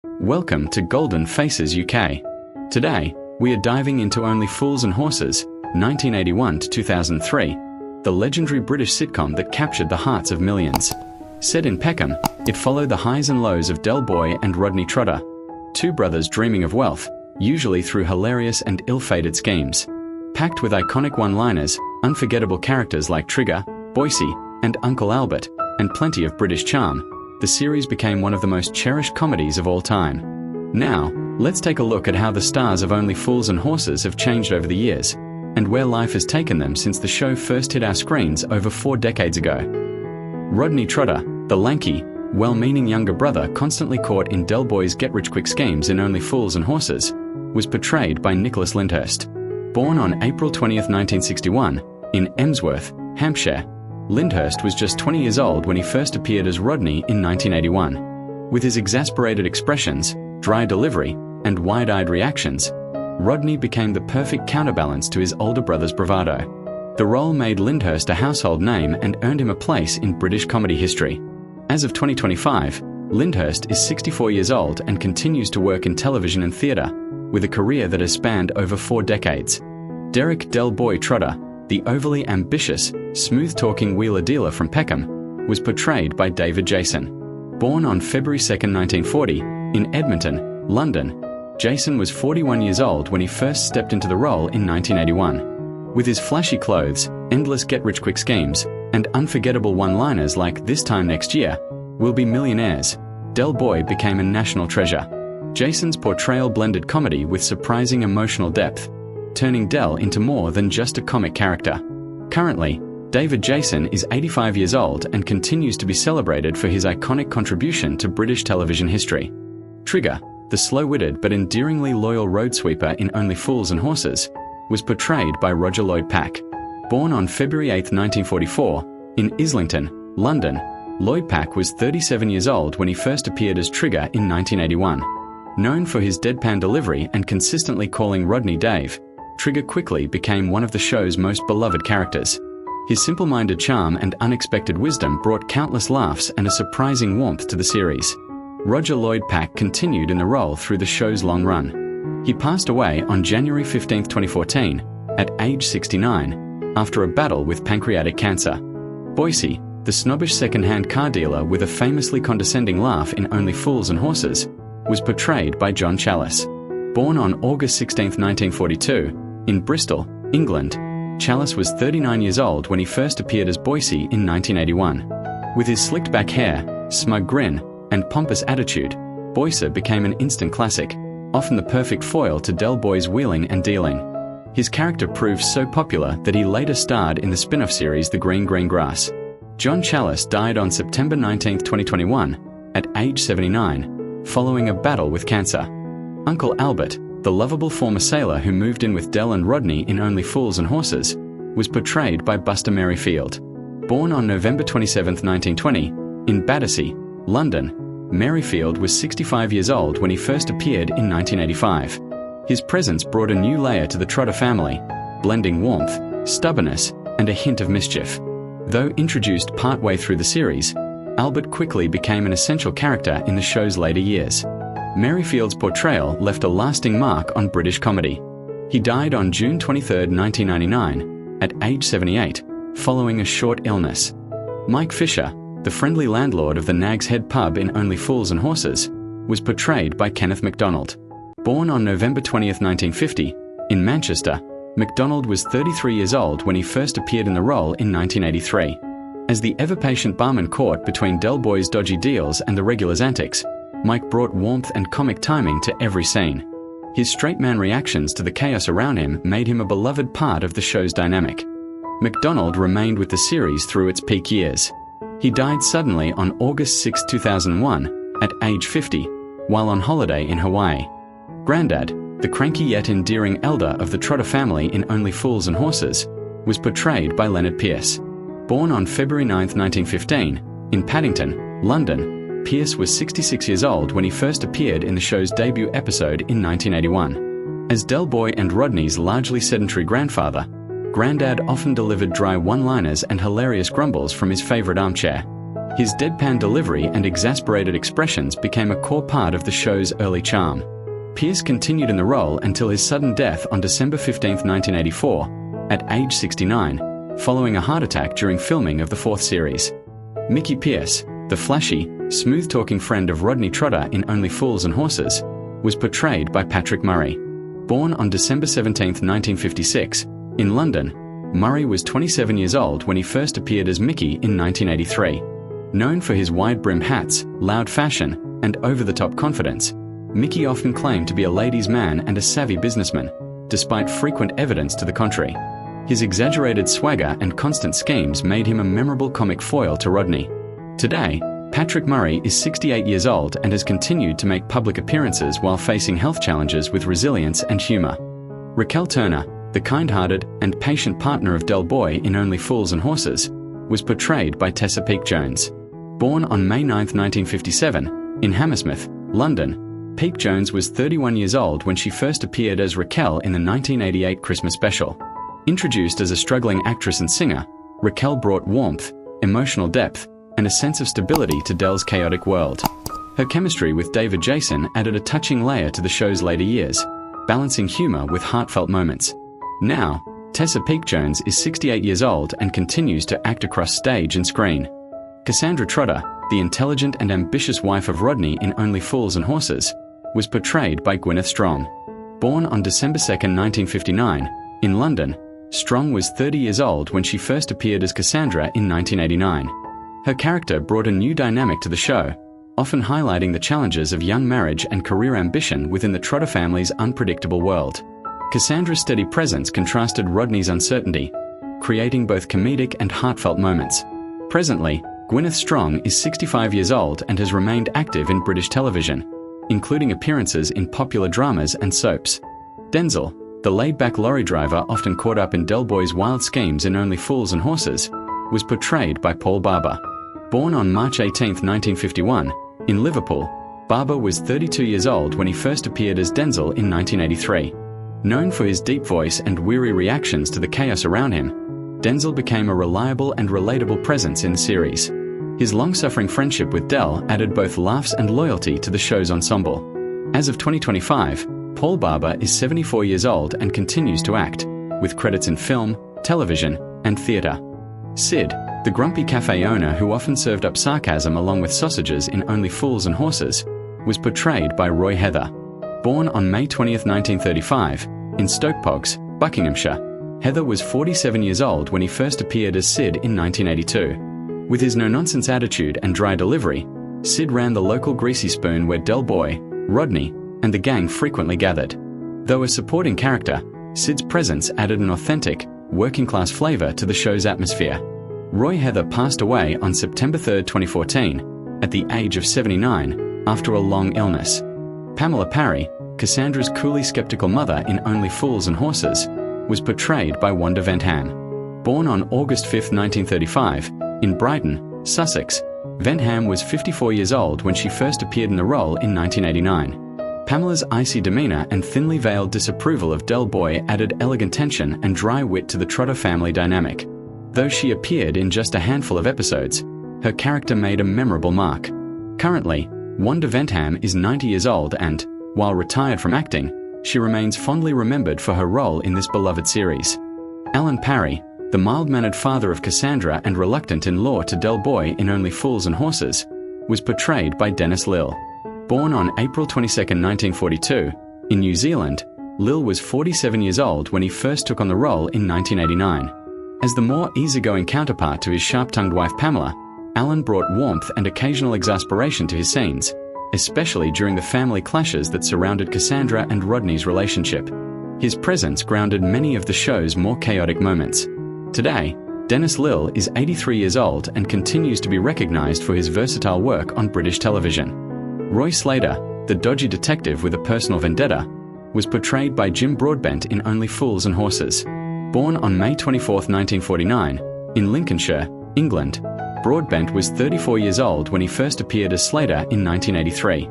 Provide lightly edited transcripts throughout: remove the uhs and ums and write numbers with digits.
Welcome to Golden Faces UK. Today, we are diving into Only Fools and Horses, 1981 to 2003, the legendary British sitcom that captured the hearts of millions. Set in Peckham, it followed the highs and lows of Del Boy and Rodney Trotter, two brothers dreaming of wealth, usually through hilarious and ill-fated schemes. Packed with iconic one-liners, unforgettable characters like Trigger, Boycie, and Uncle Albert, and plenty of British charm, the series became one of the most cherished comedies of all time. Now, let's take a look at how the stars of Only Fools and Horses have changed over the years, and where life has taken them since the show first hit our screens over 4 decades ago. Rodney Trotter, the lanky, well-meaning younger brother constantly caught in Del Boy's get-rich-quick schemes in Only Fools and Horses, was portrayed by Nicholas Lyndhurst. Born on April 20, 1961, in Emsworth, Hampshire, Lyndhurst was just 20 years old when he first appeared as Rodney in 1981. With his exasperated expressions, dry delivery, and wide-eyed reactions, Rodney became the perfect counterbalance to his older brother's bravado. The role made Lyndhurst a household name and earned him a place in British comedy history. As of 2025, Lyndhurst is 64 years old and continues to work in television and theatre, with a career that has spanned over 4 decades. Derek Del Boy Trotter, the overly ambitious, smooth-talking wheeler-dealer from Peckham, was portrayed by David Jason. Born on February 2, 1940, in Edmonton, London, Jason was 41 years old when he first stepped into the role in 1981. With his flashy clothes, endless get-rich-quick schemes, and unforgettable one-liners like "This time next year, we'll be millionaires," Del Boy became a national treasure. Jason's portrayal blended comedy with surprising emotional depth, turning Del into more than just a comic character. Currently, David Jason is 85 years old and continues to be celebrated for his iconic contribution to British television history. Trigger, the slow-witted but endearingly loyal road sweeper in Only Fools and Horses, was portrayed by Roger Lloyd Pack. Born on February 8, 1944, in Islington, London, Lloyd Pack was 37 years old when he first appeared as Trigger in 1981. Known for his deadpan delivery and consistently calling Rodney Dave, Trigger quickly became one of the show's most beloved characters. His simple-minded charm and unexpected wisdom brought countless laughs and a surprising warmth to the series. Roger Lloyd Pack continued in the role through the show's long run. He passed away on January 15, 2014, at age 69, after a battle with pancreatic cancer. Boycie, the snobbish second-hand car dealer with a famously condescending laugh in Only Fools and Horses, was portrayed by John Challis. Born on August 16, 1942, in Bristol, England, Challis was 39 years old when he first appeared as Boycie in 1981. With his slicked-back hair, smug grin, and pompous attitude, Boycie became an instant classic, often the perfect foil to Del Boy's wheeling and dealing. His character proved so popular that he later starred in the spin-off series The Green Green Grass. John Challis died on September 19, 2021, at age 79, following a battle with cancer. Uncle Albert, the lovable former sailor who moved in with Del and Rodney in Only Fools and Horses, was portrayed by Buster Merryfield. Born on November 27, 1920, in Battersea, London, Merryfield was 65 years old when he first appeared in 1985. His presence brought a new layer to the Trotter family, blending warmth, stubbornness, and a hint of mischief. Though introduced partway through the series, Albert quickly became an essential character in the show's later years. Merryfield's portrayal left a lasting mark on British comedy. He died on June 23, 1999, at age 78, following a short illness. Mike Fisher, the friendly landlord of the Nag's Head pub in Only Fools and Horses, was portrayed by Kenneth MacDonald. Born on November 20, 1950, in Manchester, MacDonald was 33 years old when he first appeared in the role in 1983. As the ever-patient barman caught between Del Boy's dodgy deals and the regulars' antics, Mike brought warmth and comic timing to every scene. His straight-man reactions to the chaos around him made him a beloved part of the show's dynamic. MacDonald remained with the series through its peak years. He died suddenly on August 6, 2001, at age 50, while on holiday in Hawaii. Grandad, the cranky yet endearing elder of the Trotter family in Only Fools and Horses, was portrayed by Leonard Pearce. Born on February 9, 1915, in Paddington, London, Pearce was 66 years old when he first appeared in the show's debut episode in 1981. As Del Boy and Rodney's largely sedentary grandfather, Grandad often delivered dry one-liners and hilarious grumbles from his favorite armchair. His deadpan delivery and exasperated expressions became a core part of the show's early charm. Pierce continued in the role until his sudden death on December 15, 1984, at age 69, following a heart attack during filming of the fourth series. Mickey Pierce, the flashy, smooth-talking friend of Rodney Trotter in Only Fools and Horses, was portrayed by Patrick Murray. Born on December 17, 1956, in London, Murray was 27 years old when he first appeared as Mickey in 1983. Known for his wide-brimmed hats, loud fashion, and over-the-top confidence, Mickey often claimed to be a ladies' man and a savvy businessman, despite frequent evidence to the contrary. His exaggerated swagger and constant schemes made him a memorable comic foil to Rodney. Today, Patrick Murray is 68 years old and has continued to make public appearances while facing health challenges with resilience and humor. Raquel Turner, the kind-hearted and patient partner of Del Boy in Only Fools and Horses, was portrayed by Tessa Peake-Jones. Born on May 9, 1957, in Hammersmith, London, Peake-Jones was 31 years old when she first appeared as Raquel in the 1988 Christmas special. Introduced as a struggling actress and singer, Raquel brought warmth, emotional depth, and a sense of stability to Del's chaotic world. Her chemistry with David Jason added a touching layer to the show's later years, balancing humor with heartfelt moments. Now, Tessa Peake-Jones is 68 years old and continues to act across stage and screen. Cassandra Trotter, the intelligent and ambitious wife of Rodney in Only Fools and Horses, was portrayed by Gwyneth Strong. Born on December 2, 1959, in London, Strong was 30 years old when she first appeared as Cassandra in 1989. Her character brought a new dynamic to the show, often highlighting the challenges of young marriage and career ambition within the Trotter family's unpredictable world. Cassandra's steady presence contrasted Rodney's uncertainty, creating both comedic and heartfelt moments. Presently, Gwyneth Strong is 65 years old and has remained active in British television, including appearances in popular dramas and soaps. Denzel, the laid-back lorry driver often caught up in Del Boy's wild schemes in Only Fools and Horses, was portrayed by Paul Barber. Born on March 18, 1951, in Liverpool, Barber was 32 years old when he first appeared as Denzel in 1983. Known for his deep voice and weary reactions to the chaos around him, Denzel became a reliable and relatable presence in the series. His long-suffering friendship with Del added both laughs and loyalty to the show's ensemble. As of 2025, Paul Barber is 74 years old and continues to act, with credits in film, television, and theatre. Sid, the grumpy cafe owner who often served up sarcasm along with sausages in Only Fools and Horses, was portrayed by Roy Heather. Born on May 20, 1935, in Stokepogs, Buckinghamshire, Heather was 47 years old when he first appeared as Sid in 1982. With his no-nonsense attitude and dry delivery, Sid ran the local greasy spoon where Del Boy, Rodney, and the gang frequently gathered. Though a supporting character, Sid's presence added an authentic, working-class flavor to the show's atmosphere. Roy Heather passed away on September 3, 2014, at the age of 79, after a long illness. Pamela Parry, Cassandra's coolly skeptical mother in Only Fools and Horses, was portrayed by Wanda Ventham. Born on August 5, 1935, in Brighton, Sussex, Ventham was 54 years old when she first appeared in the role in 1989. Pamela's icy demeanor and thinly veiled disapproval of Del Boy added elegant tension and dry wit to the Trotter family dynamic. Though she appeared in just a handful of episodes, her character made a memorable mark. Currently, Wanda Ventham is 90 years old and, while retired from acting, she remains fondly remembered for her role in this beloved series. Alan Parry, the mild-mannered father of Cassandra and reluctant-in-law to Del Boy in Only Fools and Horses, was portrayed by Dennis Lill. Born on April 22, 1942, in New Zealand, Lill was 47 years old when he first took on the role in 1989. As the more easygoing counterpart to his sharp-tongued wife Pamela, Alan brought warmth and occasional exasperation to his scenes, especially during the family clashes that surrounded Cassandra and Rodney's relationship. His presence grounded many of the show's more chaotic moments. Today, Dennis Lill is 83 years old and continues to be recognized for his versatile work on British television. Roy Slater, the dodgy detective with a personal vendetta, was portrayed by Jim Broadbent in Only Fools and Horses. Born on May 24, 1949, in Lincolnshire, England, Broadbent was 34 years old when he first appeared as Slater in 1983.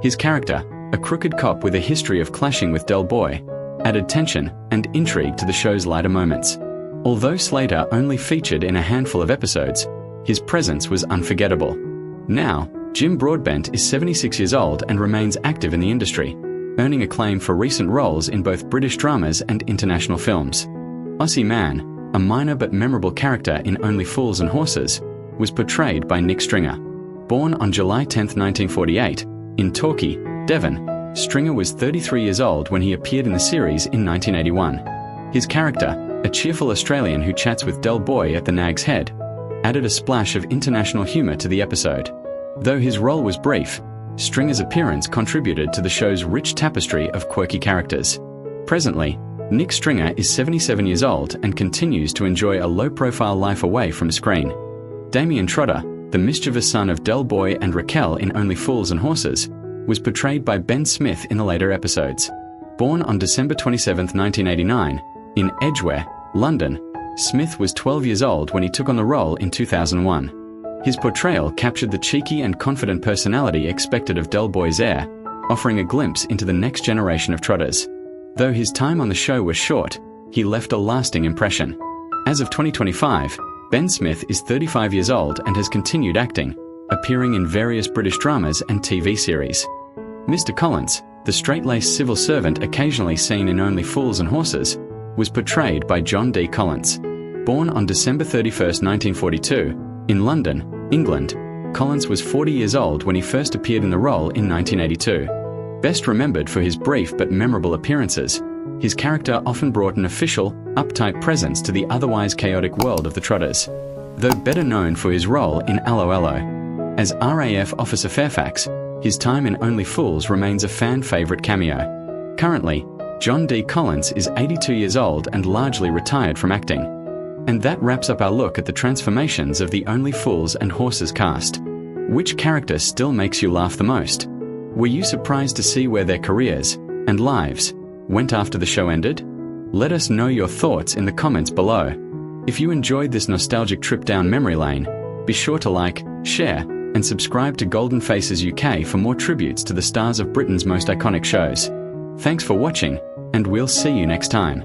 His character, a crooked cop with a history of clashing with Del Boy, added tension and intrigue to the show's lighter moments. Although Slater only featured in a handful of episodes, His presence was unforgettable. Now, Jim Broadbent is 76 years old and remains active in the industry, earning acclaim for recent roles in both British dramas and international films. Aussie Man, a minor but memorable character in Only Fools and Horses, was portrayed by Nick Stringer. Born on July 10, 1948, in Torquay, Devon, Stringer was 33 years old when he appeared in the series in 1981. His character, a cheerful Australian who chats with Del Boy at the Nag's Head, added a splash of international humour to the episode. Though his role was brief, Stringer's appearance contributed to the show's rich tapestry of quirky characters. Presently, Nick Stringer is 77 years old and continues to enjoy a low-profile life away from screen. Damien Trotter, the mischievous son of Del Boy and Raquel in Only Fools and Horses, was portrayed by Ben Smith in the later episodes. Born on December 27, 1989, in Edgware, London, Smith was 12 years old when he took on the role in 2001. His portrayal captured the cheeky and confident personality expected of Del Boy's heir, offering a glimpse into the next generation of Trotters. Though his time on the show was short, he left a lasting impression. As of 2025, Ben Smith is 35 years old and has continued acting, appearing in various British dramas and TV series. Mr. Collins, the straight-laced civil servant occasionally seen in Only Fools and Horses, was portrayed by John D. Collins. Born on December 31, 1942, in London, England, Collins was 40 years old when he first appeared in the role in 1982. Best remembered for his brief but memorable appearances, his character often brought an official, uptight presence to the otherwise chaotic world of the Trotters. Though better known for his role in Allo Allo as RAF Officer Fairfax, his time in Only Fools remains a fan-favourite cameo. Currently, John D. Collins is 82 years old and largely retired from acting. And that wraps up our look at the transformations of the Only Fools and Horses cast. Which character still makes you laugh the most? Were you surprised to see where their careers and lives went after the show ended? Let us know your thoughts in the comments below. If you enjoyed this nostalgic trip down memory lane, be sure to like, share, and subscribe to Golden Faces UK for more tributes to the stars of Britain's most iconic shows. Thanks for watching, and we'll see you next time.